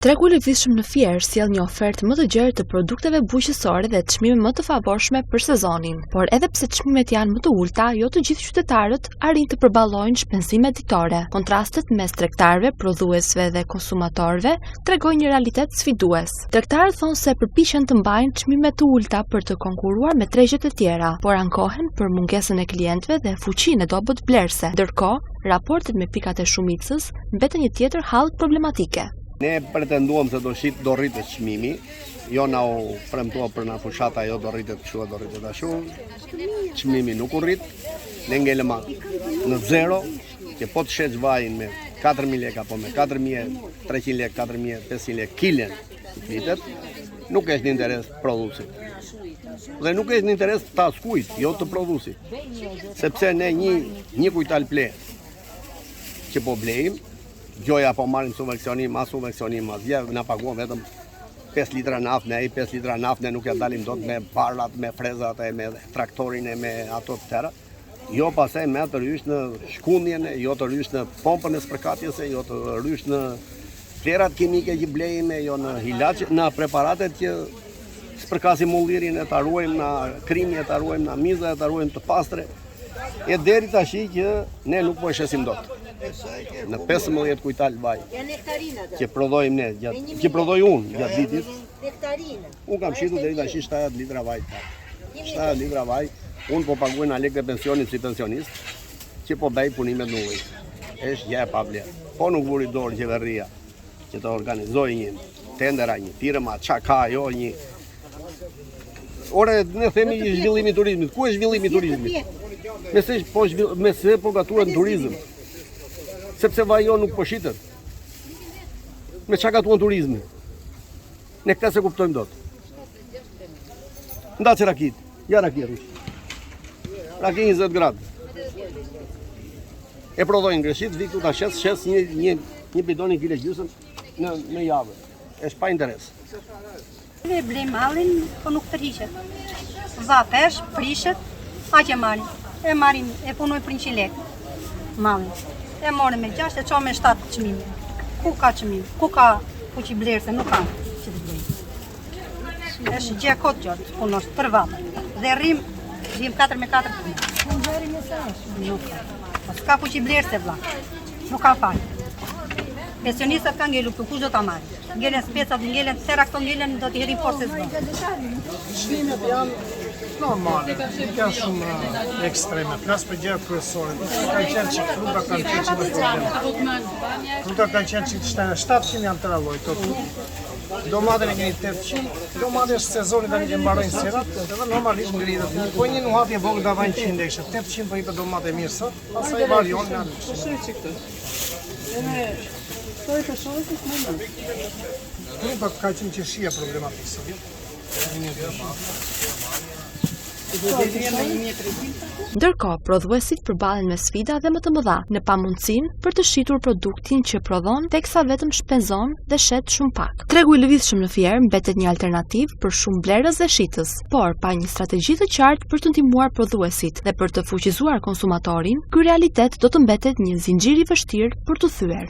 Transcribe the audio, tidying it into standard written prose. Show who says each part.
Speaker 1: Tregu i lëvizshëm në Fier sjell një ofertë më të gjerë të produkteve bujqësore dhe çmime më të favorshme për sezonin. Por edhe pse çmimet janë më të ulta, jo të gjithë qytetarët arrin të përballojnë shpenzimet ditore. Kontrastet mes tregtarëve, prodhuesve dhe konsumatorëve tregojnë një realitet sfidues. Tregtarët thonë se përpiqen të mbajnë çmime të ulta për të konkurruar me tregjet e tjera, por ankohen për mungesën e klientëve dhe fuqinë e dobët blerëse. Ndërkohë, raportet me pikat e shumicës mbeten një tjetër hallk problematike.
Speaker 2: Ne pretenduam se do rritet çmimi, jo na u premtua për na fushata, jo do rritet kështu, do rritet ashtu. Çmimi nuk u rrit. Ne ngelëm në zero, që po të sheç vajin me 4.000 lekë apo me 4.300 lekë, 4.500 lekë kilen vitet, nuk është në interes prodhuesit. Dhe nuk është në interes të askujt, jo të prodhuesit. Sepse ne një kujtal ple që po blejmë, gjoja po marrim subvencionim, as na paguam vetëm 5 litra naftë, ne 5 litra naftë ne nuk ja dalim dot me barlat, me frezat e me traktorin e me ato të tjera. Jo pastaj me të rysh në shkundjen, jo të rysh në pompën e spërkatjes, jo të rysh në flerat kimike që blejme, jo në hilaç, në preparatet që spërkasim mullirin, e ta ruajmë na krimi, e ta ruajmë na miza, e ta ruajmë të pastre. E deri tash që ne nuk po e shesim dot. Në 15 kujtal vaj që prodhojmë ne, që prodhoj unë gjatë vitit, unë kam shitur deri tash 70 litra vaj. 70 litra vaj, unë po paguaj në lekë e pensionit si pensionist, që po bëj punimet në ujë. Është gjë e pavlerë. Po nuk vuri dorë qeveria që të organizojë një tendera, një firma, çka jo një. Ore ne themi zhvillimi i turizmit. Ku është zhvillimi i turizmit? Me se po gatuhet në turizëm. Sepse vajo nuk po shitet. Me çka gatuan turizmi? Ne këtë se kuptojmë dot. Ndaçi rakit. Ja rakit. Rakit 20 gradë. E prodhojnë greshit, vi këtu ta shes një bidon 1,5 kg në javë. Është pa interes.
Speaker 3: Ne blej mallin, po nuk tërhiqet. Vapesh, prishet, aq e marrin. E marrin, e punoj për 100 lekë. Mallin. E morën me 6, e qonë me 7 çmime. Ku ka çmim? Ku ka fuqi blerëse? Nuk ka që të blejnë. Është gjë kot gjatë, punosh për vallë. Dhe rrim 4 me 4. Nuk ka. Po s'ka fuqi blerëse vlla. Nuk ka fal. Pensionistat kanë ngelu, për kush do ta marrë? Ngelen specat, ngelen tëra këto ngelen, do t'i herin forse s'bën.
Speaker 4: Çmimet janë normale, janë shumë ekstreme. Flas për gjëra kryesore. Kanë qenë që fruta kanë qenë që probleme. Fruta kanë qenë që 700 janë tëra lloj. Domatën e keni 800, domatë është sezoni tani që mbarojnë serat, edhe normalisht ngrihet. Po një nuhat e vogël dava 100 lekë, 800 për një domatë e mirë sot, pastaj varion nga. Fruta ka qenë që shia problematikë.
Speaker 1: Ndërkohë, prodhuesit përballen me sfida dhe më të mëdha në pamundësinë për të shitur produktin që prodhon teksa vetëm shpenzon dhe shet shumë pak. Tregu i lëvizshëm në Fier mbetet një alternativë për shumë blerës dhe shitës, por pa një strategji të qartë për të ndihmuar prodhuesit dhe për të fuqizuar konsumatorin, ky realitet do të mbetet një zinxhir i vështirë për të thyer.